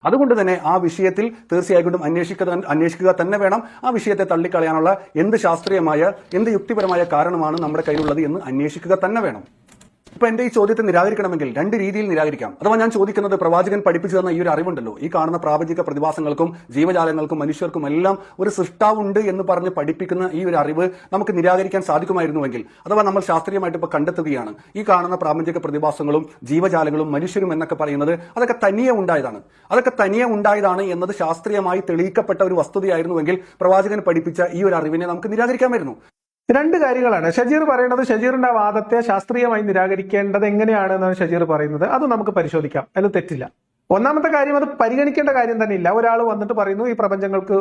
അതുകൊണ്ട് തന്നെ ആ വിഷയത്തിൽ തീർച്ചയായിട്ടും അന്വേഷിക്കുക തന്നെ വേണം. ആ വിഷയത്തെ തള്ളിക്കളയാനുള്ള എന്ത് ശാസ്ത്രീയമായ എന്ത് യുക്തിപരമായ കാരണമാണ് നമ്മുടെ കയ്യിലുള്ളത് എന്ന് അന്വേഷിക്കുക തന്നെ വേണം. ഇപ്പൊ എന്റെ ഈ ചോദ്യത്തെ നിരാകരിക്കണമെങ്കിൽ രണ്ട് രീതിയിൽ നിരാകരിക്കാം. അഥവാ ഞാൻ ചോദിക്കുന്നത്, പ്രവാചകൻ പഠിപ്പിച്ചു തന്ന ഈ ഒരു അറിവുണ്ടല്ലോ, ഈ കാണുന്ന പ്രാപഞ്ചിക പ്രതിഭാസങ്ങൾക്കും ജീവജാലങ്ങൾക്കും മനുഷ്യർക്കും എല്ലാം ഒരു സൃഷ്ടാവുണ്ട് എന്ന് പറഞ്ഞ് പഠിപ്പിക്കുന്ന ഈ ഒരു അറിവ് നമുക്ക് നിരാകരിക്കാൻ സാധിക്കുമായിരുന്നുവെങ്കിൽ, അഥവാ നമ്മൾ ശാസ്ത്രീയമായിട്ട് ഇപ്പൊ കണ്ടെത്തുകയാണ് ഈ കാണുന്ന പ്രാപഞ്ചിക പ്രതിഭാസങ്ങളും ജീവജാലങ്ങളും മനുഷ്യരും എന്നൊക്കെ പറയുന്നത് അതൊക്കെ തനിയെ ഉണ്ടായതാണ് എന്നത് ശാസ്ത്രീയമായി തെളിയിക്കപ്പെട്ട ഒരു വസ്തുതയായിരുന്നുവെങ്കിൽ പ്രവാചകൻ പഠിപ്പിച്ച ഈ ഒരു അറിവിനെ നമുക്ക് നിരാകരിക്കാമായിരുന്നു. രണ്ട് കാര്യങ്ങളാണ് ഷജീർ പറയുന്നത്. ഷജീറിന്റെ വാദത്തെ ശാസ്ത്രീയമായി നിരാകരിക്കേണ്ടത് എങ്ങനെയാണെന്നാണ് ഷജീർ പറയുന്നത്. അത് നമുക്ക് പരിശോധിക്കാം, അത് തെറ്റില്ല. ഒന്നാമത്തെ കാര്യം, അത് പരിഗണിക്കേണ്ട കാര്യം തന്നെ ഇല്ല. ഒരാൾ വന്നിട്ട് പറയുന്നു ഈ പ്രപഞ്ചങ്ങൾക്ക്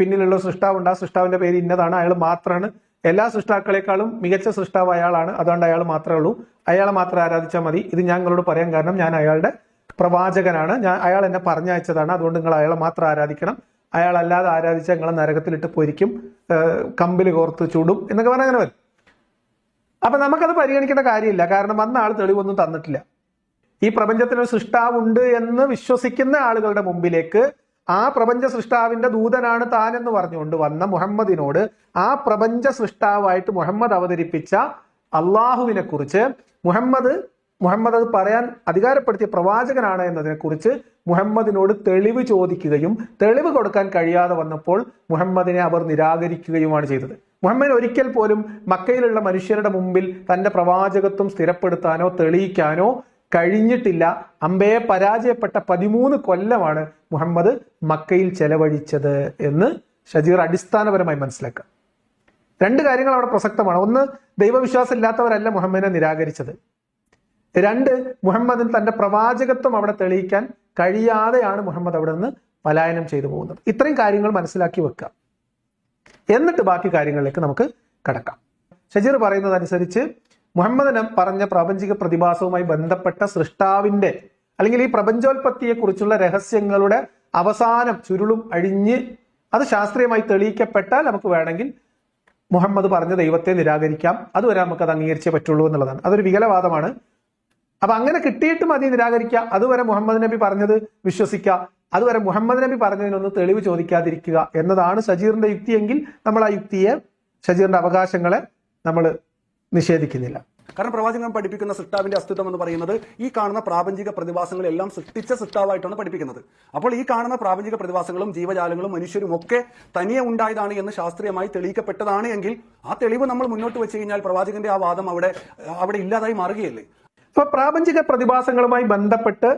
പിന്നിലുള്ള സൃഷ്ടാവുണ്ട്, ആ സൃഷ്ടാവിന്റെ പേര് ഇന്നതാണ്, അയാൾ മാത്രമാണ് എല്ലാ സൃഷ്ടാക്കളെക്കാളും മികച്ച സൃഷ്ടാവ് അയാളാണ്, അതുകൊണ്ട് അയാൾ മാത്രമേ ഉള്ളൂ, അയാളെ മാത്രം ആരാധിച്ചാൽ മതി. ഇത് ഞാൻ നിങ്ങളോട് പറയാൻ കാരണം ഞാൻ അയാളുടെ പ്രവാചകനാണ്, അയാൾ എന്നെ പറഞ്ഞയച്ചതാണ്, അതുകൊണ്ട് നിങ്ങൾ അയാളെ മാത്രം ആരാധിക്കണം, അയാളല്ലാതെ ആരാധിച്ചാൽ നിങ്ങളെ നരകത്തിലിട്ട് പൊരിക്കും, കമ്പിൽ കോർത്ത് ചൂടും എന്നൊക്കെ പറഞ്ഞാൽ അങ്ങനെ വരും. അപ്പൊ നമുക്കത് പരിഗണിക്കേണ്ട കാര്യമില്ല, കാരണം വന്ന ആൾ തെളിവൊന്നും തന്നിട്ടില്ല. ഈ പ്രപഞ്ചത്തിനൊരു സൃഷ്ടാവുണ്ട് എന്ന് വിശ്വസിക്കുന്ന ആളുകളുടെ മുമ്പിലേക്ക് ആ പ്രപഞ്ച സൃഷ്ടാവിന്റെ ദൂതനാണ് താൻ എന്ന് പറഞ്ഞുകൊണ്ട് വന്ന മുഹമ്മദിനോട് ആ പ്രപഞ്ച സൃഷ്ടാവായിട്ട് മുഹമ്മദ് അവതരിപ്പിച്ച അള്ളാഹുവിനെ കുറിച്ച് മുഹമ്മദ് അത് പറയാൻ അധികാരപ്പെടുത്തിയ പ്രവാചകനാണ് എന്നതിനെ കുറിച്ച് മുഹമ്മദിനോട് തെളിവ് ചോദിക്കുകയും തെളിവ് കൊടുക്കാൻ കഴിയാതെ വന്നപ്പോൾ മുഹമ്മദിനെ അവർ നിരാകരിക്കുകയുമാണ് ചെയ്തത്. മുഹമ്മദ് ഒരിക്കൽ പോലും മക്കയിലുള്ള മനുഷ്യരുടെ മുമ്പിൽ തന്റെ പ്രവാചകത്വം സ്ഥിരപ്പെടുത്താനോ തെളിയിക്കാനോ കഴിഞ്ഞിട്ടില്ല. അമ്പയെ പരാജയപ്പെട്ട 13 കൊല്ലമാണ് മുഹമ്മദ് മക്കയിൽ ചെലവഴിച്ചത് എന്ന് ഷജീർ അടിസ്ഥാനപരമായി മനസ്സിലാക്കുക. രണ്ട് കാര്യങ്ങൾ അവിടെ പ്രസക്തമാണ്. ഒന്ന്, ദൈവവിശ്വാസം ഇല്ലാത്തവരല്ല മുഹമ്മദിനെ നിരാകരിച്ചത്. രണ്ട്, മുഹമ്മദിന് തന്റെ പ്രവാചകത്വം അവിടെ തെളിയിക്കാൻ കഴിയാതെയാണ് മുഹമ്മദ് അവിടെ നിന്ന് പലായനം ചെയ്തു പോകുന്നത്. ഇത്രയും കാര്യങ്ങൾ മനസ്സിലാക്കി വെക്കുക, എന്നിട്ട് ബാക്കി കാര്യങ്ങളിലേക്ക് നമുക്ക് കടക്കാം. ഷജീർ പറയുന്നത് അനുസരിച്ച് മുഹമ്മദിന് പറഞ്ഞ പ്രാപഞ്ചിക പ്രതിഭാസവുമായി ബന്ധപ്പെട്ട സൃഷ്ടാവിന്റെ അല്ലെങ്കിൽ ഈ പ്രപഞ്ചോൽപത്തിയെ കുറിച്ചുള്ള രഹസ്യങ്ങളുടെ അവസാനം ചുരുളും അഴിഞ്ഞ് അത് ശാസ്ത്രീയമായി തെളിയിക്കപ്പെട്ടാൽ നമുക്ക് വേണമെങ്കിൽ മുഹമ്മദ് പറഞ്ഞ ദൈവത്തെ നിരാകരിക്കാം. അതുവരെ നമുക്കത് അംഗീകരിച്ചേ പറ്റുള്ളൂ എന്നുള്ളതാണ്. അതൊരു വികലവാദമാണ്. അപ്പൊ അങ്ങനെ കിട്ടിയിട്ട് മതി നിരാകരിക്കുക. അതുവരെ മുഹമ്മദ് നബി പറഞ്ഞത് വിശ്വസിക്കുക, അതുവരെ മുഹമ്മദ് നബി പറഞ്ഞതിനൊന്ന് തെളിവ് ചോദിക്കാതിരിക്കുക എന്നതാണ് ഷജീറിന്റെ യുക്തിയെങ്കിൽ നമ്മൾ ആ യുക്തിയെ, ഷജീറിന്റെ അവകാശങ്ങളെ നമ്മൾ നിഷേധിക്കുന്നില്ല. കാരണം പ്രവാചകൻ പഠിപ്പിക്കുന്ന സൃഷ്ടാവിന്റെ അസ്തിത്വം എന്ന് പറയുന്നത് ഈ കാണുന്ന പ്രാപഞ്ചിക പ്രതിഭാസങ്ങളെല്ലാം സൃഷ്ടിച്ച സൃഷ്ടാവായിട്ടാണ് പഠിപ്പിക്കുന്നത്. അപ്പോൾ ഈ കാണുന്ന പ്രാപഞ്ചിക പ്രതിഭാസങ്ങളും ജീവജാലങ്ങളും മനുഷ്യരും ഒക്കെ തനിയെ ഉണ്ടായതാണ് എന്ന് ശാസ്ത്രീയമായി തെളിയിക്കപ്പെട്ടതാണ് എങ്കിൽ ആ തെളിവ് നമ്മൾ മുന്നോട്ട് വെച്ച് കഴിഞ്ഞാൽ പ്രവാചകന്റെ ആ വാദം അവിടെ ഇല്ലാതായി മാറുകയല്ലേ. ഇപ്പൊ പ്രാപഞ്ചിക പ്രതിഭാസങ്ങളുമായി ബന്ധപ്പെട്ട്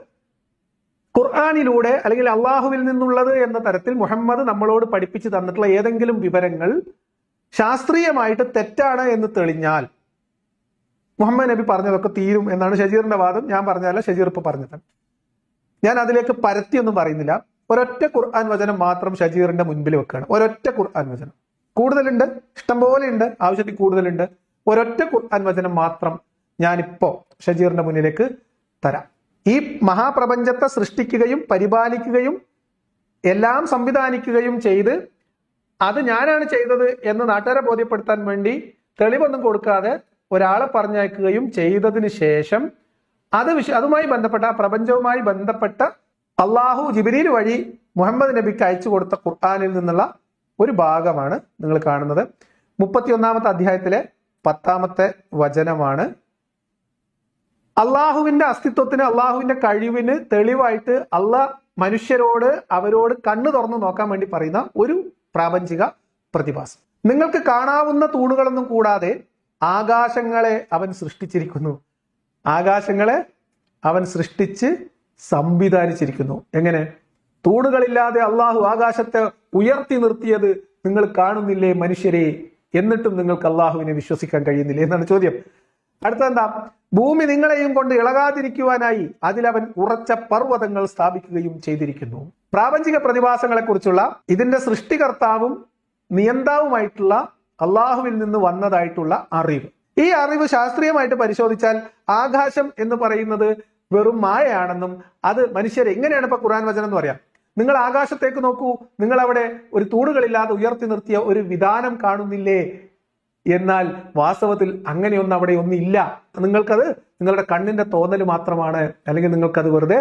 ഖുർആനിലൂടെ അല്ലെങ്കിൽ അള്ളാഹുവിൽ നിന്നുള്ളത് എന്ന തരത്തിൽ മുഹമ്മദ് നമ്മളോട് പഠിപ്പിച്ചു തന്നിട്ടുള്ള ഏതെങ്കിലും വിവരങ്ങൾ ശാസ്ത്രീയമായിട്ട് തെറ്റാണ് എന്ന് തെളിഞ്ഞാൽ മുഹമ്മദ് നബി പറഞ്ഞതൊക്കെ തീരും എന്നാണ് ഷജീറിന്റെ വാദം. ഞാൻ പറഞ്ഞതല്ല, ഷജീർ ഇപ്പൊ പറഞ്ഞത്. ഞാൻ അതിലേക്ക് പരത്തിയൊന്നും പറയുന്നില്ല. ഒരൊറ്റ ഖുർആൻ വചനം മാത്രം ഷജീറിന്റെ മുൻപിൽ വെക്കുകയാണ്. ഒരൊറ്റ ഖുർആൻ വചനം. കൂടുതലുണ്ട്, ഇഷ്ടംപോലെ ഉണ്ട്, ആവശ്യത്തിൽ കൂടുതലുണ്ട്. ഒരൊറ്റ ഖുർആൻ വചനം മാത്രം ഞാനിപ്പോ ഷജീറിന്റെ മുന്നിലേക്ക് തരാം. ഈ മഹാപ്രപഞ്ചത്തെ സൃഷ്ടിക്കുകയും പരിപാലിക്കുകയും എല്ലാം സംവിധാനിക്കുകയും ചെയ്ത് അത് ഞാനാണ് ചെയ്തത് എന്ന് നാട്ടുകാരെ ബോധ്യപ്പെടുത്താൻ വേണ്ടി തെളിവൊന്നും കൊടുക്കാതെ ഒരാളെ പറഞ്ഞയക്കുകയും ചെയ്തതിന് ശേഷം അതുമായി ബന്ധപ്പെട്ട ആ പ്രപഞ്ചവുമായി ബന്ധപ്പെട്ട അള്ളാഹു ജിബ്രീൽ വഴി മുഹമ്മദ് നബിക്ക് അയച്ചു കൊടുത്ത ഖുർആനിൽ നിന്നുള്ള ഒരു ഭാഗമാണ് നിങ്ങൾ കാണുന്നത്. 31-ാമത്തെ അധ്യായത്തിലെ 10-ാമത്തെ വചനമാണ്. അള്ളാഹുവിന്റെ അസ്തിത്വത്തിന്, അള്ളാഹുവിന്റെ കഴിവിന് തെളിവായിട്ട് അള്ളാഹ് മനുഷ്യരോട് അവരോട് കണ്ണു തുറന്നു നോക്കാൻ വേണ്ടി പറയുന്ന ഒരു പ്രാപഞ്ചിക പ്രതിഭാസം. നിങ്ങൾക്ക് കാണാവുന്ന തൂണുകളൊന്നും കൂടാതെ ആകാശങ്ങളെ അവൻ സൃഷ്ടിച്ചിരിക്കുന്നു. ആകാശങ്ങളെ അവൻ സൃഷ്ടിച്ച് സംവിധാനിച്ചിരിക്കുന്നു. എങ്ങനെ? തൂണുകളില്ലാതെ അള്ളാഹു ആകാശത്തെ ഉയർത്തി നിർത്തിയത് നിങ്ങൾ കാണുന്നില്ലേ മനുഷ്യരെ? എന്നിട്ടും നിങ്ങൾക്ക് അള്ളാഹുവിനെ വിശ്വസിക്കാൻ കഴിയുന്നില്ലേ എന്നാണ് ചോദ്യം. അടുത്തെന്താ? ഭൂമി നിങ്ങളെയും കൊണ്ട് ഇളകാതിരിക്കുവാനായി അതിലവൻ ഉറച്ച പർവ്വതങ്ങൾ സ്ഥാപിക്കുകയും ചെയ്തിരിക്കുന്നു. പ്രാപഞ്ചിക പ്രതിഭാസങ്ങളെ കുറിച്ചുള്ള ഇതിന്റെ സൃഷ്ടികർത്താവും നിയന്താവുമായിട്ടുള്ള അള്ളാഹുവിൽ നിന്ന് വന്നതായിട്ടുള്ള അറിവ്. ഈ അറിവ് ശാസ്ത്രീയമായിട്ട് പരിശോധിച്ചാൽ ആകാശം എന്ന് പറയുന്നത് വെറും മായയാണെന്നും അത് മനുഷ്യരെ എങ്ങനെയാണ് ഇപ്പൊ ഖുർആൻ വചനം എന്ന് പറയാം. നിങ്ങൾ ആകാശത്തേക്ക് നോക്കൂ, നിങ്ങൾ അവിടെ ഒരു തൂണുകളില്ലാതെ ഉയർത്തി നിർത്തിയ ഒരു വിധാനം കാണുന്നില്ലേ? എന്നാൽ വാസ്തവത്തിൽ അങ്ങനെയൊന്നും അവിടെ ഒന്നില്ല. നിങ്ങൾക്കത് നിങ്ങളുടെ കണ്ണിന്റെ തോന്നൽ മാത്രമാണ്, അല്ലെങ്കിൽ നിങ്ങൾക്കത് വെറുതെ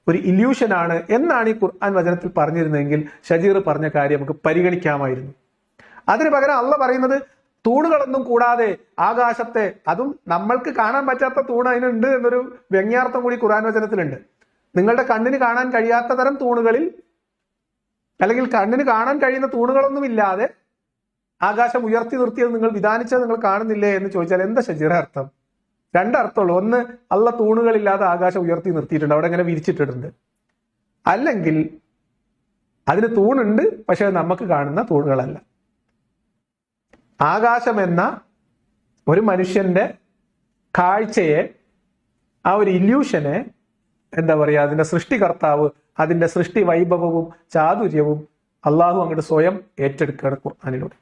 ഒരു ഇല്യൂഷനാണ് എന്നാണ് ഈ ഖുർആൻ വചനത്തിൽ പറഞ്ഞിരുന്നതെങ്കിൽ ഷജീർ പറഞ്ഞ കാര്യം നമുക്ക് പരിഗണിക്കാമായിരുന്നു. അതിന് പകരം അള്ളാഹ് പറയുന്നത് തൂണുകളൊന്നും കൂടാതെ ആകാശത്തെ, അതും നമ്മൾക്ക് കാണാൻ പറ്റാത്ത തൂണ് അതിനുണ്ട് എന്നൊരു വ്യംഗ്യാർത്ഥം കൂടി ഖുർആൻ വചനത്തിലുണ്ട്. നിങ്ങളുടെ കണ്ണിന് കാണാൻ കഴിയാത്ത തരം തൂണുകളിൽ, അല്ലെങ്കിൽ കണ്ണിന് കാണാൻ കഴിയുന്ന തൂണുകളൊന്നും ഇല്ലാതെ ആകാശം ഉയർത്തി നിർത്തിയത് നിങ്ങൾ വിധാനിച്ചത് നിങ്ങൾ കാണുന്നില്ലേ എന്ന് ചോദിച്ചാൽ എന്താ ഷജീർ അർത്ഥം? രണ്ടർത്ഥമുള്ളൂ. ഒന്ന്, അള്ളാഹ് തൂണുകളില്ലാതെ ആകാശം ഉയർത്തി നിർത്തിയിട്ടുണ്ട്, അവിടെ ഇങ്ങനെ വിരിച്ചിട്ടിട്ടുണ്ട്. അല്ലെങ്കിൽ അതിന് തൂണുണ്ട്, പക്ഷെ നമുക്ക് കാണുന്ന തൂണുകളല്ല. ആകാശം എന്ന ഒരു മനുഷ്യന്റെ കാഴ്ചയെ, ആ ഒരു ഇല്യൂഷനെ, എന്താ പറയുക, അതിന്റെ സൃഷ്ടികർത്താവ്, അതിന്റെ സൃഷ്ടി വൈഭവവും ചാതുര്യവും അള്ളാഹു അങ്ങോട്ട് സ്വയം ഏറ്റെടുക്കുകയാണ് ഖുർആനിലൂടെ.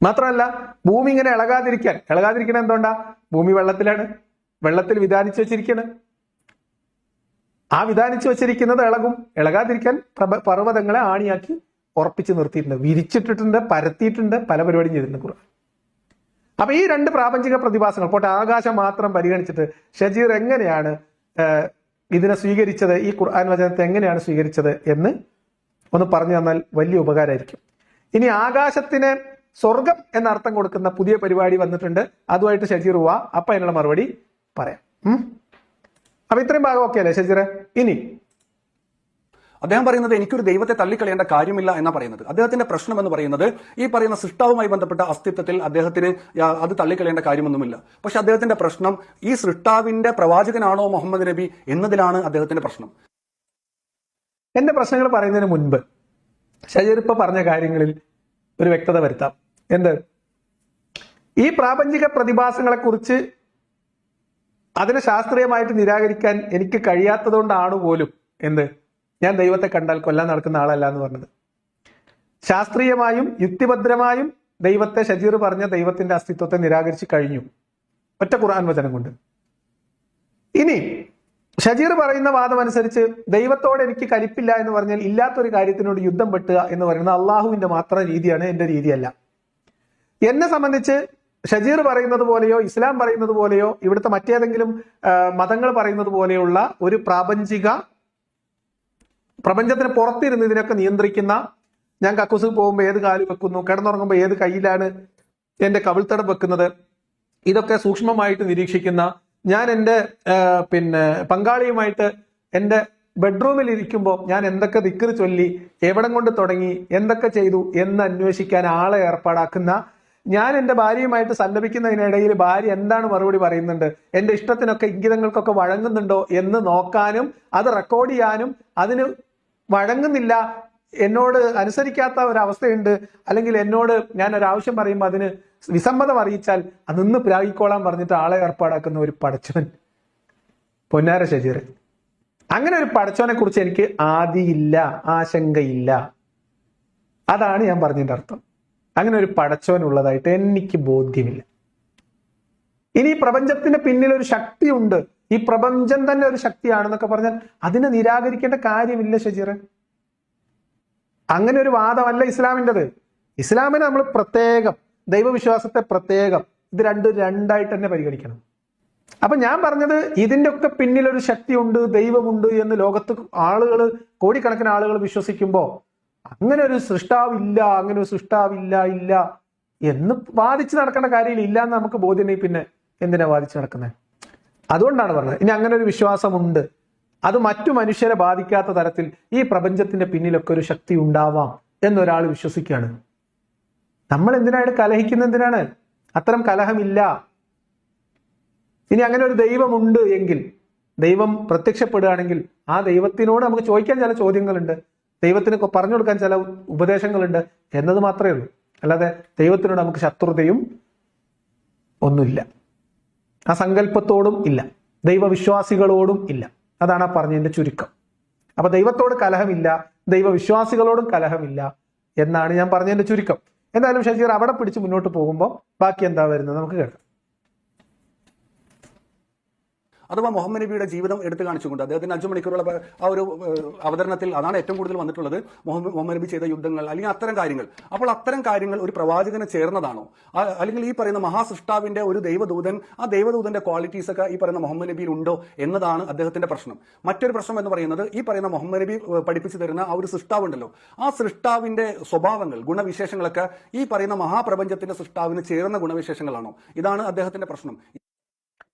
മാത്രമല്ല, ഭൂമി ഇങ്ങനെ ഇളകാതിരിക്കണ എന്തുകൊണ്ടാ? ഭൂമി വെള്ളത്തിലാണ്, വെള്ളത്തിൽ വിധാനിച്ചു വെച്ചിരിക്കുകയാണ്. ആ വിധാനിച്ചു വെച്ചിരിക്കുന്നത് ഇളകാതിരിക്കാൻ പർവ്വതങ്ങളെ ആണിയാക്കി ഉറപ്പിച്ച് നിർത്തിയിട്ടുണ്ട്, വിരിച്ചിട്ടിട്ടുണ്ട്, പരത്തിയിട്ടുണ്ട്, പല പരിപാടിയും ചെയ്തിട്ടുണ്ട് ഖുർആൻ. അപ്പൊ ഈ രണ്ട് പ്രാപഞ്ചിക പ്രതിഭാസങ്ങൾ പോട്ടെ, ആകാശം മാത്രം പരിഗണിച്ചിട്ട് ഷജീർ എങ്ങനെയാണ് ഇതിനെ സ്വീകരിച്ചത്, ഈ ഖുർആൻ വചനത്തെ എങ്ങനെയാണ് സ്വീകരിച്ചത് എന്ന് ഒന്ന് പറഞ്ഞു തന്നാൽ വലിയ ഉപകാരമായിരിക്കും. ഇനി ആകാശത്തിന് സ്വർഗം എന്ന അർത്ഥം കൊടുക്കുന്ന പുതിയ പരിപാടി വന്നിട്ടുണ്ട്, അതുമായിട്ട് ഷജീർ പോവാ, അപ്പൊ അതിനുള്ള മറുപടി പറയാം. അപ്പൊ ഇത്രയും ഭാഗം ഓക്കെ അല്ലേ ഷജീറെ? ഇനി അദ്ദേഹം പറയുന്നത് എനിക്കൊരു ദൈവത്തെ തള്ളിക്കളയേണ്ട കാര്യമില്ല എന്നാ പറയുന്നത്. അദ്ദേഹത്തിന്റെ പ്രശ്നം എന്ന് പറയുന്നത് ഈ പറയുന്ന സൃഷ്ടാവുമായി ബന്ധപ്പെട്ട അസ്തിത്വത്തിൽ അദ്ദേഹത്തിന് അത് തള്ളിക്കളയേണ്ട കാര്യമൊന്നുമില്ല. പക്ഷെ അദ്ദേഹത്തിന്റെ പ്രശ്നം ഈ സൃഷ്ടാവിന്റെ പ്രവാചകനാണോ മുഹമ്മദ് നബി എന്നതിലാണ് അദ്ദേഹത്തിന്റെ പ്രശ്നം. എന്റെ പ്രശ്നങ്ങൾ പറയുന്നതിന് മുൻപ് ഷജീർ ഇപ്പൊ പറഞ്ഞ കാര്യങ്ങളിൽ ഒരു വ്യക്തത വരുത്താം. എന്ത്? ഈ പ്രാപഞ്ചിക പ്രതിഭാസങ്ങളെ കുറിച്ച് അതിനെ ശാസ്ത്രീയമായിട്ട് നിരാകരിക്കാൻ എനിക്ക് കഴിയാത്തത് കൊണ്ടാണ് പോലും ഞാൻ ദൈവത്തെ കണ്ടാൽ കൊല്ലാൻ നടക്കുന്ന ആളല്ല എന്ന് പറഞ്ഞത്. ശാസ്ത്രീയമായും യുക്തിഭദ്രമായും ദൈവത്തെ, ഷജീർ പറഞ്ഞ ദൈവത്തിന്റെ അസ്തിത്വത്തെ നിരാകരിച്ച് കഴിഞ്ഞു ഒറ്റ ഖുർആൻ വചനം കൊണ്ട്. ഇനി ഷജീർ പറയുന്ന വാദം അനുസരിച്ച് ദൈവത്തോട് എനിക്ക് കലിപ്പില്ല എന്ന് പറഞ്ഞാൽ ഇല്ലാത്തൊരു കാര്യത്തിനോട് യുദ്ധം വെട്ടുക എന്ന് പറയുന്നത് അള്ളാഹുവിന്റെ മാത്രം രീതിയാണ്, എന്റെ രീതിയല്ല. എന്നെ സംബന്ധിച്ച് ഷജീർ പറയുന്നത് പോലെയോ ഇസ്ലാം പറയുന്നത് പോലെയോ ഇവിടുത്തെ മറ്റേതെങ്കിലും മതങ്ങൾ പറയുന്നത് പോലെയുള്ള ഒരു പ്രപഞ്ചത്തിന് പുറത്തിരുന്ന് ഇതിനൊക്കെ നിയന്ത്രിക്കുന്ന, ഞാൻ കക്കൂസിൽ പോകുമ്പോൾ ഏത് കാല് വെക്കുന്നു, കിടന്നുറങ്ങുമ്പോൾ ഏത് കയ്യിലാണ് എന്റെ കവിൾത്തടം വെക്കുന്നത്, ഇതൊക്കെ സൂക്ഷ്മമായിട്ട് നിരീക്ഷിക്കുന്ന, ഞാൻ എൻ്റെ പങ്കാളിയുമായിട്ട് എൻ്റെ ബെഡ്റൂമിൽ ഇരിക്കുമ്പോൾ ഞാൻ എന്തൊക്കെ ദിക്ർ ചൊല്ലി, എവിടം കൊണ്ട് തുടങ്ങി, എന്തൊക്കെ ചെയ്തു എന്ന് അന്വേഷിക്കാൻ ആളെ ഏർപ്പാടാക്കുന്ന, ഞാൻ എൻ്റെ ഭാര്യയുമായിട്ട് സല്ലപിക്കുന്നതിനിടയിൽ ഭാര്യ എന്താണ് മറുപടി പറയുന്നുണ്ട്, എൻ്റെ ഇഷ്ടത്തിനൊക്കെ ഇംഗിതങ്ങൾക്കൊക്കെ വഴങ്ങുന്നുണ്ടോ എന്ന് നോക്കാനും അത് റെക്കോർഡ് ചെയ്യാനും, അതിന് വഴങ്ങുന്നില്ല, എന്നോട് അനുസരിക്കാത്ത ഒരവസ്ഥയുണ്ട്, അല്ലെങ്കിൽ എന്നോട് ഞാൻ ഒരാവശ്യം പറയുമ്പോൾ അതിന് വിസമ്മതം അറിയിച്ചാൽ അതൊന്ന് പ്രാഗിക്കോളാൻ പറഞ്ഞിട്ട് ആളെ ഏർപ്പാടാക്കുന്ന ഒരു പടച്ചവൻ, പൊന്നാര ഷജീർ. അങ്ങനെ ഒരു പടച്ചവനെ കുറിച്ച് എനിക്ക് ആദിയില്ല, ആശങ്കയില്ല. അതാണ് ഞാൻ പറഞ്ഞതിന്റെ അർത്ഥം. അങ്ങനെ ഒരു പടച്ചവൻ ഉള്ളതായിട്ട് എനിക്ക് ബോധ്യമില്ല. ഇനി ഈ പ്രപഞ്ചത്തിന്റെ പിന്നിൽ ഒരു ശക്തിയുണ്ട്, ഈ പ്രപഞ്ചം തന്നെ ഒരു ശക്തിയാണെന്നൊക്കെ പറഞ്ഞാൽ അതിനെ നിരാകരിക്കേണ്ട കാര്യമില്ല ഷജീറെ. അങ്ങനെ ഒരു വാദമല്ല ഇസ്ലാമിൻ്റെത്. ഇസ്ലാമിനെ നമ്മൾ പ്രത്യേകം, ദൈവവിശ്വാസത്തെ പ്രത്യേകം, ഇത് രണ്ടായിട്ട് തന്നെ പരിഗണിക്കണം. അപ്പൊ ഞാൻ പറഞ്ഞത് ഇതിന്റെ ഒക്കെ പിന്നിലൊരു ശക്തിയുണ്ട്, ദൈവമുണ്ട് എന്ന് ലോകത്ത് ആളുകൾ, കോടിക്കണക്കിന് ആളുകൾ വിശ്വസിക്കുമ്പോ അങ്ങനെ ഒരു സൃഷ്ടാവില്ല, അങ്ങനെ ഒരു സൃഷ്ടാവില്ല ഇല്ല എന്ന് വാദിച്ച് നടക്കേണ്ട കാര്യമില്ല. ഇല്ല എന്ന് നമുക്ക് ബോധ്യമായി, പിന്നെ എന്തിനാ വാദിച്ച് നടക്കുന്നത്? അതുകൊണ്ടാണ് പറഞ്ഞത് ഇനി അങ്ങനെ ഒരു വിശ്വാസമുണ്ട്, അത് മറ്റു മനുഷ്യരെ ബാധിക്കാത്ത തരത്തിൽ ഈ പ്രപഞ്ചത്തിന്റെ പിന്നിലൊക്കെ ഒരു ശക്തി ഉണ്ടാവാം എന്നൊരാൾ വിശ്വസിക്കുകയാണ്. നമ്മൾ എന്തിനാണ് കലഹിക്കുന്നത്? എന്തിനാണ്? അത്തരം കലഹമില്ല. ഇനി അങ്ങനെ ഒരു ദൈവമുണ്ട് എങ്കിൽ, ദൈവം പ്രത്യക്ഷപ്പെടുകയാണെങ്കിൽ ആ ദൈവത്തിനോട് നമുക്ക് ചോദിക്കാൻ ചില ചോദ്യങ്ങളുണ്ട്, ദൈവത്തിന് പറഞ്ഞു കൊടുക്കാൻ ചില ഉപദേശങ്ങളുണ്ട് എന്നത് മാത്രമേ ഉള്ളൂ. അല്ലാതെ ദൈവത്തിനോട് നമുക്ക് ശത്രുതയും ഒന്നുമില്ല, ആ സങ്കല്പത്തോടും ഇല്ല, ദൈവവിശ്വാസികളോടും ഇല്ല. അതാണ് ആ പറഞ്ഞതിന്റെ ചുരുക്കം. അപ്പൊ ദൈവത്തോട് കലഹമില്ല, ദൈവവിശ്വാസികളോടും കലഹമില്ല എന്നാണ് ഞാൻ പറഞ്ഞതിന്റെ ചുരുക്കം. എന്തായാലും ഷജീർ അവിടെ പിടിച്ച് മുന്നോട്ട് പോകുമ്പോൾ ബാക്കി എന്താ വരുന്നത് നമുക്ക് കേൾക്കാം. അഥവാ മുഹമ്മദ് നബിയുടെ ജീവിതം എടുത്തു കാണിച്ചുകൊണ്ട് അദ്ദേഹത്തിന് 5 മണിക്കൂറുള്ള ആ ഒരു അവതരണത്തിൽ അതാണ് ഏറ്റവും കൂടുതൽ വന്നിട്ടുള്ളത്, മുഹമ്മദ് നബി ചെയ്ത യുദ്ധങ്ങൾ അല്ലെങ്കിൽ അത്തരം കാര്യങ്ങൾ. അപ്പോൾ അത്തരം കാര്യങ്ങൾ ഒരു പ്രവാചകന് ചേർന്നതാണോ? അല്ലെങ്കിൽ ഈ പറയുന്ന മഹാസൃഷ്ടാവിന്റെ ഒരു ദൈവദൂതൻ, ആ ദൈവദൂതന്റെ ക്വാളിറ്റീസ് ഒക്കെ ഈ പറയുന്ന മുഹമ്മദ് നബിയിൽ ഉണ്ടോ എന്നതാണ് അദ്ദേഹത്തിന്റെ പ്രശ്നം. മറ്റൊരു പ്രശ്നം എന്ന് പറയുന്നത് ഈ പറയുന്ന മുഹമ്മദ് നബി പഠിപ്പിച്ചു തരുന്ന ആ ഒരു സൃഷ്ടാവുണ്ടല്ലോ, ആ സൃഷ്ടാവിന്റെ സ്വഭാവങ്ങൾ, ഗുണവിശേഷങ്ങളൊക്കെ ഈ പറയുന്ന മഹാപ്രപഞ്ചത്തിന്റെ സൃഷ്ടാവിന് ചേർന്ന ഗുണവിശേഷങ്ങളാണോ? ഇതാണ് അദ്ദേഹത്തിന്റെ പ്രശ്നം.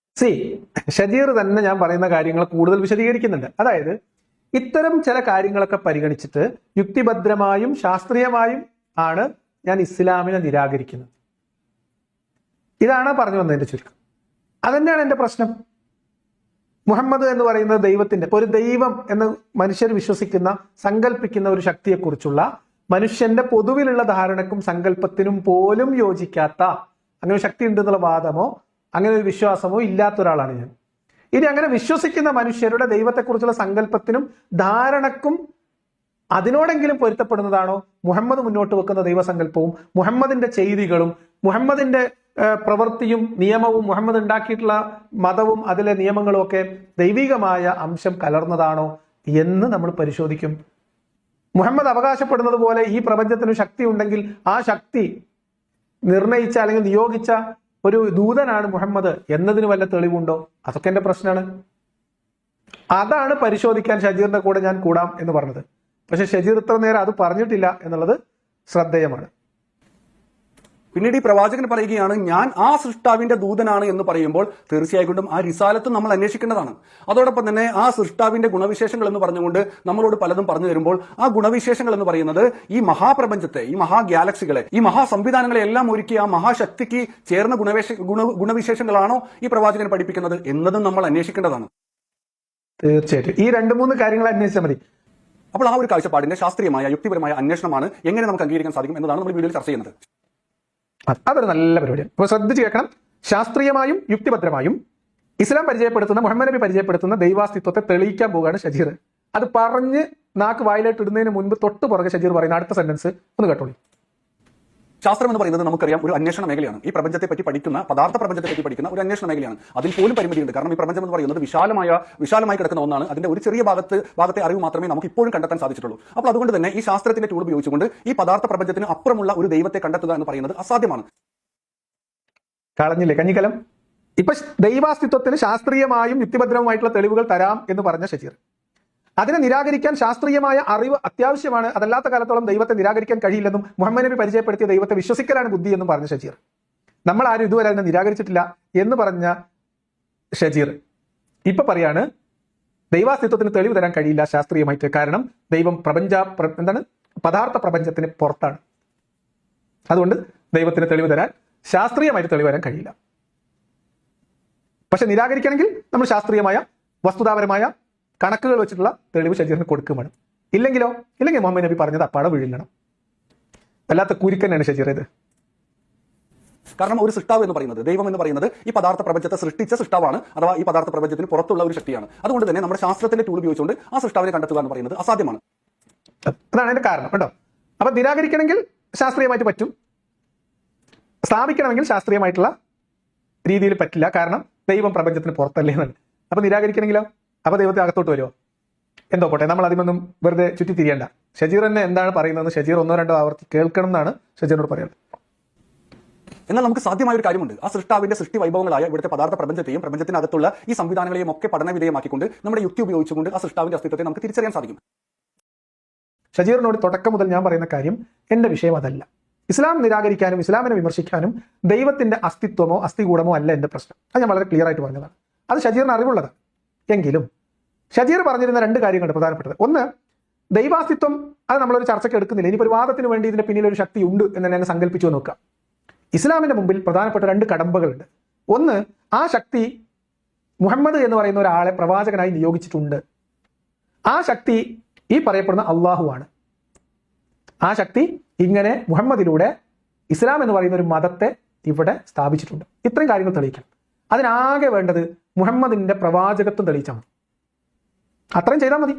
ഷജീർ തന്നെ ഞാൻ പറയുന്ന കാര്യങ്ങൾ കൂടുതൽ വിശദീകരിക്കുന്നുണ്ട്. അതായത് ഇത്തരം ചില കാര്യങ്ങളൊക്കെ പരിഗണിച്ചിട്ട് യുക്തിഭദ്രമായും ശാസ്ത്രീയമായും ആണ് ഞാൻ ഇസ്ലാമിനെ നിരാകരിക്കുന്നത്. ഇതാണ് പറഞ്ഞു വന്നതിന്റെ ചുരുക്കം. അതന്നെയാണ് എന്റെ പ്രശ്നം. മുഹമ്മദ് എന്ന് പറയുന്നത് ദൈവത്തിന്റെ, ഒരു ദൈവം എന്ന് മനുഷ്യർ വിശ്വസിക്കുന്ന, സങ്കല്പിക്കുന്ന ഒരു ശക്തിയെക്കുറിച്ചുള്ള മനുഷ്യന്റെ പൊതുവിലുള്ള ധാരണക്കും സങ്കല്പത്തിനും പോലും യോജിക്കാത്ത, അങ്ങനെ ഒരു ശക്തി ഉണ്ടെന്നുള്ള വാദമോ അങ്ങനെ ഒരു വിശ്വാസമോ ഇല്ലാത്ത ഒരാളാണ് ഞാൻ. ഇനി അങ്ങനെ വിശ്വസിക്കുന്ന മനുഷ്യരുടെ ദൈവത്തെക്കുറിച്ചുള്ള സങ്കല്പത്തിനും ധാരണക്കും അതിനോടെങ്കിലും പൊരുത്തപ്പെടുന്നതാണോ മുഹമ്മദ് മുന്നോട്ട് വെക്കുന്ന ദൈവസങ്കല്പവും മുഹമ്മദിന്റെ ചെയ്തികളും മുഹമ്മദിന്റെ പ്രവൃത്തിയും നിയമവും മുഹമ്മദ് ഉണ്ടാക്കിയിട്ടുള്ള മതവും അതിലെ നിയമങ്ങളും ഒക്കെ ദൈവികമായ അംശം കലർന്നതാണോ എന്ന് നമ്മൾ പരിശോധിക്കും. മുഹമ്മദ് അവകാശപ്പെടുന്നത് പോലെ ഈ പ്രപഞ്ചത്തിന് ശക്തി ഉണ്ടെങ്കിൽ ആ ശക്തി നിർണയിച്ച അല്ലെങ്കിൽ നിയോഗിച്ച ഒരു ദൂതനാണ് മുഹമ്മദ് എന്നതിന് വല്ല തെളിവുണ്ടോ? അതൊക്കെ എന്റെ പ്രശ്നമാണ്. അതാണ് പരിശോധിക്കാൻ ഷജീറിന്റെ കൂടെ ഞാൻ കൂടാം എന്ന് പറഞ്ഞത്. പക്ഷെ ഷജീർ ഇത്ര നേരം അത് പറഞ്ഞിട്ടില്ല എന്നുള്ളത് ശ്രദ്ധേയമാണ്. പിന്നീട് ഈ പ്രവാചകൻ പറയുകയാണ്, ഞാൻ ആ സൃഷ്ടാവിന്റെ ദൂതനാണ് എന്ന് പറയുമ്പോൾ തീർച്ചയായിട്ടും ആ റിസാലത്ത് നമ്മൾ അന്വേഷിക്കേണ്ടതാണ്. അതോടൊപ്പം തന്നെ ആ സൃഷ്ടാവിന്റെ ഗുണവിശേഷങ്ങൾ എന്ന് പറഞ്ഞുകൊണ്ട് നമ്മളോട് പലതും പറഞ്ഞു തരുമ്പോൾ ആ ഗുണവിശേഷങ്ങൾ എന്ന് പറയുന്നത് ഈ മഹാപ്രപഞ്ചത്തെ, ഈ മഹാ ഗാലക്സികളെ, ഈ മഹാസംവിധാനങ്ങളെ എല്ലാം ഒരുക്കി ആ മഹാശക്തിക്ക് ചേർന്ന ഗുണവിശേഷങ്ങളാണോ ഈ പ്രവാചകൻ പഠിപ്പിക്കുന്നത് എന്നതും നമ്മൾ അന്വേഷിക്കേണ്ടതാണ്. തീർച്ചയായിട്ടും ഈ 2-3 കാര്യങ്ങൾ അന്വേഷിച്ചാൽ മതി. അപ്പോൾ ആ ഒരു കാഴ്ചപ്പാടിന്റെ ശാസ്ത്രീയമായ യുക്തിപരമായ അന്വേഷണമാണ് എങ്ങനെ നമുക്ക് അംഗീകരിക്കാൻ സാധിക്കും എന്നതാണ് നമ്മൾ വീഡിയോയിൽ ചർച്ച ചെയ്യുന്നത്. അതൊരു നല്ല പരിപാടിയാണ്. അപ്പോൾ ശ്രദ്ധിച്ച് കേൾക്കണം. ശാസ്ത്രീയമായും യുക്തിഭദ്രമായും ഇസ്ലാം പരിചയപ്പെടുത്തുന്ന, മുഹമ്മദ് നബി പരിചയപ്പെടുത്തുന്ന ദൈവാസ്തിത്വത്തെ തെളിയിക്കാൻ പോവുകയാണ് ഷജീർ. അത് പറഞ്ഞ് നാക്ക് വായിലായിട്ട് ഇടുന്നതിന് മുൻപ് തൊട്ട് പുറകെ ഷജീർ പറയുന്ന അടുത്ത സെന്റൻസ് ഒന്ന് കേട്ടോളൂ. ശാസ്ത്രം എന്ന് പറയുന്നത് നമുക്കറിയാം ഒരു അന്വേഷണ മേഖലയാണ്. ഈ പ്രപഞ്ചത്തെ പറ്റി പഠിക്കുന്ന, പദാർത്ഥ പ്രപഞ്ചത്തെ പറ്റി പഠിക്കുന്ന ഒരു അന്വേഷണ മേഖലയാണ്. അതിൽ പോലും പരിമിതിയുണ്ട്. കാരണം ഈ പ്രപഞ്ചം എന്ന് പറയുന്നത് വിശാലമായി കിടക്കുന്ന ഒന്നാണ്. അതിന്റെ ഒരു ചെറിയ ഭാഗത്തെ അറിവ് മാത്രമേ നമുക്ക് ഇപ്പോഴും കണ്ടെത്താൻ സാധിച്ചിട്ടുള്ളൂ. അപ്പോൾ അതുകൊണ്ട് തന്നെ ഈ ശാസ്ത്രത്തിന്റെ ടൂൾ ഉപയോഗിച്ചുകൊണ്ട് ഈ പദാർത്ഥ പ്രപഞ്ചത്തിന് അപ്പുറമുള്ള ഒരു ദൈവത്തെ കണ്ടെത്തുക എന്ന് പറയുന്നത് അസാധ്യമാണ്. കളഞ്ഞില്ലേ കഞ്ഞിക്കലം? ഇപ്പൊ ദൈവാസ്തിത്വത്തിന് ശാസ്ത്രീയമായും യുക്തിഭദ്രവുമായിട്ടുള്ള തെളിവുകൾ തരാം എന്ന് പറഞ്ഞ ഷജീർ, അതിനെ നിരാകരിക്കാൻ ശാസ്ത്രീയമായ അറിവ് അത്യാവശ്യമാണ്. അതല്ലാത്ത കാലത്തോളം ദൈവത്തെ നിരാകരിക്കാൻ കഴിയില്ലെന്നും മുഹമ്മദ് നബി പരിചയപ്പെടുത്തിയ ദൈവത്തെ വിശ്വസിക്കലാണ് ബുദ്ധി എന്നും പറഞ്ഞ ഷജീർ, നമ്മൾ ആരും ഇതുവരെ അതിനെ നിരാകരിച്ചിട്ടില്ല എന്ന് പറഞ്ഞ ഷജീർ ഇപ്പൊ പറയാണ് ദൈവാസ്തിത്വത്തിന് തെളിവ് തരാൻ കഴിയില്ല ശാസ്ത്രീയമായിട്ട്. കാരണം ദൈവം പദാർത്ഥ പ്രപഞ്ചത്തിന് പുറത്താണ്. അതുകൊണ്ട് ദൈവത്തിന് തെളിവ് തരാൻ ശാസ്ത്രീയമായിട്ട് തെളിവ് തരാൻ കഴിയില്ല. പക്ഷെ നിരാകരിക്കണമെങ്കിൽ നമ്മൾ ശാസ്ത്രീയമായ വസ്തുതാപരമായ കണക്കുകൾ വെച്ചിട്ടുള്ള തെളിവ് ഷജീറിന് കൊടുക്കുകയാണ്. ഇല്ലെങ്കിൽ മുഹമ്മദ് നബി പറഞ്ഞത് അപ്പാടെ വീഴില്ലണം. അല്ലാത്ത കുരുക്കനാണ് ഷജീർ ഇത്. കാരണം ഒരു സൃഷ്ടാവ് എന്ന് പറയുന്നത്, ദൈവം എന്ന് പറയുന്നത് ഈ പദാർത്ഥ പ്രപഞ്ചത്തെ സൃഷ്ടിച്ച സൃഷ്ടാവാണ്. അഥവാ ഈ പദാർത്ഥ പ്രപഞ്ചത്തിന് പുറത്തുള്ള ഒരു ശക്തിയാണ്. അതുകൊണ്ട് തന്നെ നമ്മുടെ ശാസ്ത്രത്തിന്റെ ടൂൾ ഉപയോഗിച്ചുകൊണ്ട് ആ സൃഷ്ടാവിനെ കണ്ടെത്തുക എന്ന് പറയുന്നത് അസാധ്യമാണ്. അതാണ് അതിന്റെ കാരണം കേട്ടോ. അപ്പൊ നിരാകരിക്കണമെങ്കിൽ ശാസ്ത്രീയമായിട്ട് പറ്റും, സ്ഥാപിക്കണമെങ്കിൽ ശാസ്ത്രീയമായിട്ടുള്ള രീതിയിൽ പറ്റില്ല. കാരണം ദൈവം പ്രപഞ്ചത്തിന് പുറത്തല്ലേ എന്നാണ്. അപ്പൊ നിരാകരിക്കണമെങ്കിലോ? അപ്പൊ ദൈവത്തെ അകത്തോട്ട് വരുമോ? എന്തോ പോട്ടെ, നമ്മൾ അതിനൊന്നും വെറുതെ ചുറ്റി തിരിയണ്ട. ഷജീർ തന്നെ എന്താണ് പറയുന്നത് ഷജീർ 1-2 ആവർത്തി കേൾക്കണം എന്നാണ് ഷജീറിനോട് പറയുന്നത്. എന്നാൽ നമുക്ക് സാധ്യമായ ഒരു കാര്യമുണ്ട്. ആ സൃഷ്ടാവിന്റെ സൃഷ്ടി വൈഭവങ്ങളായ ഇവിടുത്തെ പദാർത്ഥ പ്രപഞ്ചത്തെയും പ്രപഞ്ചത്തിനകത്തുള്ള ഈ സംവിധാനങ്ങളെയും ഒക്കെ പഠനവിധേയമാക്കിക്കൊണ്ട് നമ്മുടെ യുക്തി ഉപയോഗിച്ചുകൊണ്ട് ആ സൃഷ്ടാവിന്റെ അസ്തിത്വത്തെ നമുക്ക് തിരിച്ചറിയാൻ സാധിക്കും. ഷജീറിനോട് തുടക്കം മുതൽ ഞാൻ പറയുന്ന കാര്യം, എന്റെ വിഷയം അതല്ല. ഇസ്ലാം നിരാകരിക്കാനും ഇസ്ലാമിനെ വിമർശിക്കാനും ദൈവത്തിന്റെ അസ്തിത്വമോ അസ്ഥികൂടമോ അല്ല എന്റെ പ്രശ്നം. അത് ഞാൻ വളരെ ക്ലിയർ ആയിട്ട് പറഞ്ഞതാണ്. അത് ഷജീറിന് അറിവുള്ളതാണ്. എങ്കിലും ഷജീർ പറഞ്ഞിരുന്ന 2 കാര്യങ്ങളുണ്ട് പ്രധാനപ്പെട്ടത്. ഒന്ന്, ദൈവാസ്തിത്വം അത് നമ്മളൊരു ചർച്ചയ്ക്ക് എടുക്കുന്നില്ല. ഇനിയിപ്പോൾ ഒരു വാദത്തിന് വേണ്ടി ഇതിന്റെ പിന്നിൽ ഒരു ശക്തി ഉണ്ട് എന്ന് തന്നെ സങ്കല്പിച്ചു നോക്കാം. ഇസ്ലാമിന്റെ മുമ്പിൽ പ്രധാനപ്പെട്ട 2 കടമ്പകളുണ്ട്. ഒന്ന്, ആ ശക്തി മുഹമ്മദ് എന്ന് പറയുന്ന ഒരാളെ പ്രവാചകനായി നിയോഗിച്ചിട്ടുണ്ട്. ആ ശക്തി ഈ പറയപ്പെടുന്ന അള്ളാഹുവാണ്. ആ ശക്തി ഇങ്ങനെ മുഹമ്മദിലൂടെ ഇസ്ലാം എന്ന് പറയുന്ന ഒരു മതത്തെ ഇവിടെ സ്ഥാപിച്ചിട്ടുണ്ട്. ഇത്രയും കാര്യങ്ങൾ തെളിയിക്കണം. അതിനാകെ വേണ്ടത് മുഹമ്മദിന്റെ പ്രവാചകത്വം തെളിയിച്ചാൽ മതി. അത്രയും ചെയ്താൽ മതി.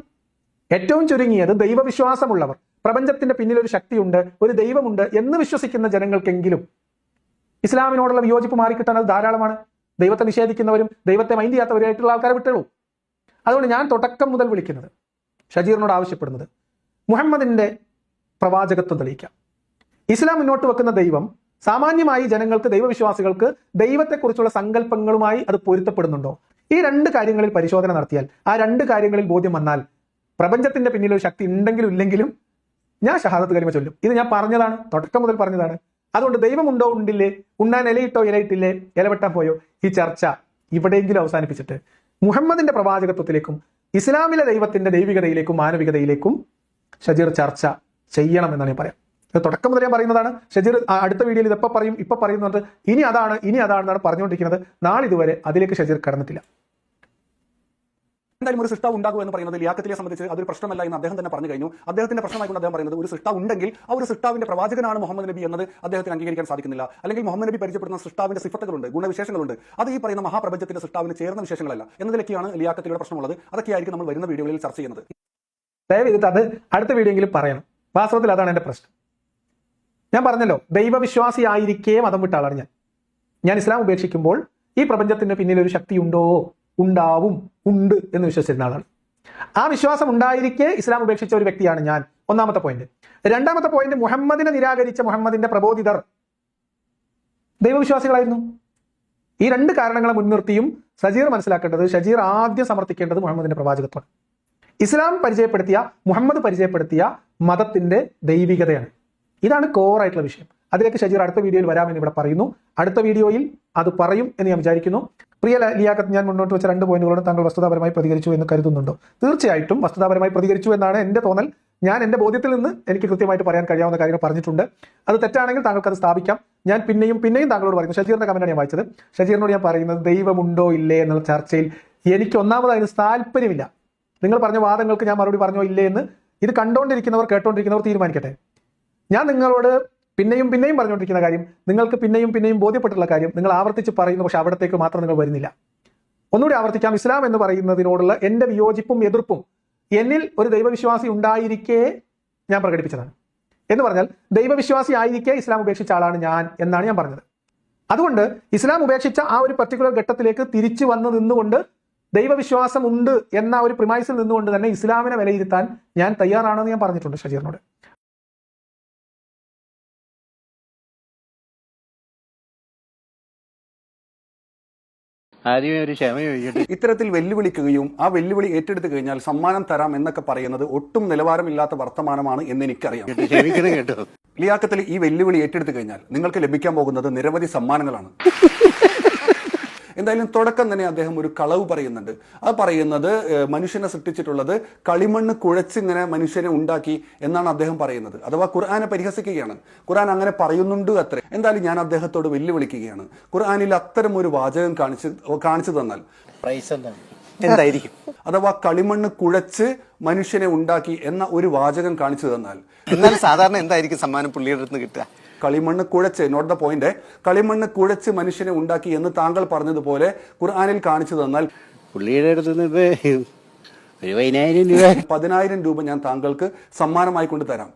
ഏറ്റവും ചുരുങ്ങിയത് ദൈവവിശ്വാസമുള്ളവർ, പ്രപഞ്ചത്തിന്റെ പിന്നിൽ ഒരു ശക്തിയുണ്ട്, ഒരു ദൈവമുണ്ട് എന്ന് വിശ്വസിക്കുന്ന ജനങ്ങൾക്കെങ്കിലും ഇസ്ലാമിനോടുള്ള വിയോജിപ്പ് മാറിക്കിട്ടാൻ അത് ധാരാളമാണ്. ദൈവത്തെ നിഷേധിക്കുന്നവരും ദൈവത്തെ മൈൻഡ് ചെയ്യാത്തവരായിട്ടുള്ള ആൾക്കാരെ വിട്ടുള്ളൂ. അതുകൊണ്ട് ഞാൻ തുടക്കം മുതൽ വിളിക്കുന്നത്, ഷജീറിനോട് ആവശ്യപ്പെടുന്നത്, മുഹമ്മദിന്റെ പ്രവാചകത്വം തെളിയിക്കാം. ഇസ്ലാം മുന്നോട്ട് വെക്കുന്ന ദൈവം സാമാന്യമായി ജനങ്ങൾക്ക്, ദൈവവിശ്വാസികൾക്ക് ദൈവത്തെക്കുറിച്ചുള്ള സങ്കല്പങ്ങളുമായി അത് പൊരുത്തപ്പെടുന്നുണ്ടോ? ഈ രണ്ട് കാര്യങ്ങളിൽ പരിശോധന നടത്തിയാൽ, ആ രണ്ട് കാര്യങ്ങളിൽ ബോധ്യം വന്നാൽ, പ്രപഞ്ചത്തിന്റെ പിന്നിൽ ഒരു ശക്തി ഉണ്ടെങ്കിലും ഇല്ലെങ്കിലും ഞാൻ ഷഹാദത്ത് കലിമ ചൊല്ലും. ഇത് ഞാൻ പറഞ്ഞതാണ്, തുടക്കം മുതൽ പറഞ്ഞതാണ്. അതുകൊണ്ട് ദൈവമുണ്ടോ ഉണ്ടില്ലേ, ഉണ്ണാൻ ഇലയിട്ടോ ഇലയിട്ടില്ലേ, ഇലവെട്ടാൻ പോയോ, ഈ ചർച്ച ഇവിടെയെങ്കിലും അവസാനിപ്പിച്ചിട്ട് മുഹമ്മദിന്റെ പ്രവാചകത്വത്തിലേക്കും ഇസ്ലാമിലെ ദൈവത്തിന്റെ ദൈവികതയിലേക്കും മാനവികതയിലേക്കും ഷജീർ ചർച്ച ചെയ്യണമെന്നാണ് ഞാൻ പറയാം. ഇത് തുടക്കം മുതൽ ഞാൻ പറയുന്നതാണ്. ഷജീർ അടുത്ത വീഡിയോയിൽ ഇതെപ്പോൾ പറയും, ഇപ്പൊ പറയുന്നത് ഇനി അതാണെന്നാണ് പറഞ്ഞുകൊണ്ടിരിക്കുന്നത്. നാളിതുവരെ അതിലേക്ക് ഷജീർ കടന്നിട്ടില്ല. എന്തായാലും ഒരു സൃഷ്ടാവ് ഉണ്ടാകും എന്ന് പറയുന്നത് ലിയാഖത്തിനെ സംബന്ധിച്ച് അതൊരു പ്രശ്നമല്ല എന്ന് അദ്ദേഹം തന്നെ പറഞ്ഞു കഴിഞ്ഞു. അദ്ദേഹത്തിന്റെ പ്രശ്നമായിക്കൊണ്ട് അദ്ദേഹം പറയുന്നത് ഒരു സൃഷ്ടാവ് ഉണ്ടെങ്കിൽ ആ ഒരു സൃഷ്ടാവിന്റെ പ്രവാചകനാണ് മുഹമ്മദ് നബി എന്നത് അദ്ദേഹത്തിന് അംഗീകരിക്കാൻ സാധിക്കുന്നില്ല. അല്ലെങ്കിൽ മുഹമ്മദ് നബി പരിചയപ്പെടുന്ന സൃഷ്ടാവിന്റെ സിഫത്തുകളുണ്ട്, ഗുണവിശേഷങ്ങളുണ്ട്, അത് ഈ പറയുന്ന മഹാപ്രപഞ്ചത്തിന്റെ സൃഷ്ടാവിന് ചേർന്ന വിശേഷങ്ങളല്ല എന്നതിലേക്കാണ് ലിയാഖത്തിലൂടെ പ്രശ്നമുള്ളത്. അതൊക്കെയായിരിക്കും നമ്മൾ വരുന്ന വീഡിയോകളിൽ ചർച്ച ചെയ്യുന്നത്. ദയവ് ചെയ്തിട്ട് അത് അടുത്ത വീഡിയോയെങ്കിലും പറയണം. വാസ്തവത്തിൽ അതാണ് എന്റെ പ്രശ്നം. ഞാൻ പറഞ്ഞല്ലോ, ദൈവവിശ്വാസിയായിരിക്കേ മതം വിട്ട ആളാണ് ഞാൻ ഇസ്ലാം ഉപേക്ഷിക്കുമ്പോൾ ഈ പ്രപഞ്ചത്തിന്റെ പിന്നിൽ ഒരു ശക്തി ഉണ്ടോ, ഉണ്ടാവും, ഉണ്ട് എന്ന് വിശ്വസിച്ചിരുന്ന ആളാണ്. ആ വിശ്വാസം ഉണ്ടായിരിക്കെ ഇസ്ലാം ഉപേക്ഷിച്ച ഒരു വ്യക്തിയാണ് ഞാൻ. ഒന്നാമത്തെ പോയിന്റ്. രണ്ടാമത്തെ പോയിന്റ്, മുഹമ്മദിനെ നിരാകരിച്ച മുഹമ്മദിന്റെ പ്രബോധിതർ ദൈവവിശ്വാസികളായിരുന്നു. ഈ രണ്ട് കാരണങ്ങളെ മുൻനിർത്തിയും ഷജീർ മനസ്സിലാക്കേണ്ടത്, ഷജീർ ആദ്യം സമർത്ഥിക്കേണ്ടത് മുഹമ്മദിന്റെ പ്രവാചകത്വമാണ്. ഇസ്ലാം പരിചയപ്പെടുത്തിയ, മുഹമ്മദ് പരിചയപ്പെടുത്തിയ മതത്തിന്റെ ദൈവികതയാണ്. ഇതാണ് കോറായിട്ടുള്ള വിഷയം. അതിലേക്ക് ഷജീർ അടുത്ത വീഡിയോയിൽ വരാമെന്ന് ഇവിടെ പറയുന്നു. അടുത്ത വീഡിയോയിൽ അത് പറയും എന്ന് ഞാൻ വിചാരിക്കുന്നു. പ്രിയ ലിയാഖത്ത്, ഞാൻ മുന്നോട്ട് വെച്ച 2 പോയിന്റുകളോട് താങ്കൾ വസ്തുതാപരമായി പ്രതികരിച്ചു എന്ന് കരുതുന്നുണ്ടോ? തീർച്ചയായിട്ടും വസ്തുതാപരമായി പ്രതികരിച്ചു എന്നാണ് എന്റെ തോന്നൽ. ഞാൻ എന്റെ ബോധ്യത്തിൽ നിന്ന് എനിക്ക് കൃത്യമായിട്ട് പറയാൻ കഴിയാവുന്ന കാര്യങ്ങൾ പറഞ്ഞിട്ടുണ്ട്. അത് തെറ്റാണെങ്കിൽ താങ്കൾക്ക് അത് സ്ഥാപിക്കാം. ഞാൻ പിന്നെയും താങ്കളോട് പറയുന്നു, ഷജീറിന്റെ കമന്റാണ് ഞാൻ വായിച്ചത്. ഷജീറിനോട് ഞാൻ പറയുന്നത്, ദൈവമുണ്ടോ ഇല്ലേ എന്നുള്ള ചർച്ചയിൽ എനിക്ക് ഒന്നാമതായി താല്പര്യമില്ല. നിങ്ങൾ പറഞ്ഞ വാദങ്ങൾക്ക് ഞാൻ മറുപടി പറഞ്ഞോ ഇല്ലേ എന്ന് ഇത് കണ്ടുകൊണ്ടിരിക്കുന്നവർ, കേട്ടോണ്ടിരിക്കുന്നവർ തീരുമാനിക്കട്ടെ. ഞാൻ നിങ്ങളോട് പിന്നെയും പറഞ്ഞുകൊണ്ടിരിക്കുന്ന കാര്യം, നിങ്ങൾക്ക് പിന്നെയും ബോധ്യപ്പെട്ടുള്ള കാര്യം നിങ്ങൾ ആവർത്തിച്ച് പറയുന്നു. പക്ഷെ അവിടത്തേക്ക് മാത്രം നിങ്ങൾ വരുന്നില്ല. ഒന്നുകൂടി ആവർത്തിക്കാം. ഇസ്ലാം എന്ന് പറയുന്നതിനോടുള്ള എന്റെ വിയോജിപ്പും എതിർപ്പും എന്നിൽ ഒരു ദൈവവിശ്വാസി ഉണ്ടായിരിക്കെ ഞാൻ പ്രകടിപ്പിച്ചതാണ്. എന്ന് പറഞ്ഞാൽ ദൈവവിശ്വാസി ആയിരിക്കെ ഇസ്ലാം ഉപേക്ഷിച്ച ആളാണ് ഞാൻ എന്നാണ് ഞാൻ പറഞ്ഞത്. അതുകൊണ്ട് ഇസ്ലാം ഉപേക്ഷിച്ച ആ ഒരു പർട്ടിക്കുലർ ഘട്ടത്തിലേക്ക് തിരിച്ചു വന്ന് നിന്നുകൊണ്ട് ദൈവവിശ്വാസം ഉണ്ട് എന്ന ഒരു പ്രിമൈസിൽ നിന്നുകൊണ്ട് തന്നെ ഇസ്ലാമിനെ വിലയിരുത്താൻ ഞാൻ തയ്യാറാണെന്ന് ഞാൻ പറഞ്ഞിട്ടുണ്ട് ഷജീറിനോട്. ആദ്യമേ ഒരു ക്ഷമ ചോദിക്കട്ടെ. ഇത്തരത്തിൽ വെല്ലുവിളിക്കുകയും ആ വെല്ലുവിളി ഏറ്റെടുത്തു കഴിഞ്ഞാൽ സമ്മാനം തരാം എന്നൊക്കെ പറയുന്നത് ഒട്ടും നിലവാരമില്ലാത്ത വർത്തമാനമാണ് എന്ന് എനിക്കറിയാം. ക്ഷമിക്കണം കേട്ടോ. ലിയാഖത്തിൽ ഈ വെല്ലുവിളി ഏറ്റെടുത്തു കഴിഞ്ഞാൽ നിങ്ങൾക്ക് ലഭിക്കാൻ പോകുന്നത് നിരവധി സമ്മാനങ്ങളാണ്. എന്തായാലും തുടക്കം തന്നെ അദ്ദേഹം ഒരു കളവ് പറയുന്നുണ്ട്. അത് പറയുന്നത് മനുഷ്യനെ സൃഷ്ടിച്ചിട്ടുള്ളത് കളിമണ്ണ് കുഴച്ചിങ്ങനെ മനുഷ്യനെ ഉണ്ടാക്കി എന്നാണ് അദ്ദേഹം പറയുന്നത്. അഥവാ ഖുർആനെ പരിഹസിക്കുകയാണ്. ഖുർആൻ അങ്ങനെ പറയുന്നുണ്ട് അത്രേ. എന്തായാലും ഞാൻ അദ്ദേഹത്തോട് വെല്ലുവിളിക്കുകയാണ്, ഖുർആനിൽ അത്തരം ഒരു വാചകം കാണിച്ചു തന്നാൽ എന്തായിരിക്കും? അഥവാ കളിമണ്ണ് കുഴച്ച് മനുഷ്യനെ ഉണ്ടാക്കി എന്ന ഒരു വാചകം കാണിച്ചു തന്നാൽ, എന്നാൽ സാധാരണ എന്തായിരിക്കും സമ്മാനം പുള്ളിയുടെ അടുത്ത് കിട്ടുക? കളിമണ്ണ് കുഴച്ച്, നോട്ട് ദ പോയിന്റ്, കളിമണ്ണ് കുഴച്ച് മനുഷ്യനെ ഉണ്ടാക്കി എന്ന് താങ്കൾ പറഞ്ഞതുപോലെ ഖുർആനിൽ കാണിച്ചു തന്നാൽ പുള്ളിയുടെ അടുത്ത് ഒരു 10,000 രൂപ 10,000 രൂപ ഞാൻ താങ്കൾക്ക് സമ്മാനമായി കൊണ്ട് തരാം.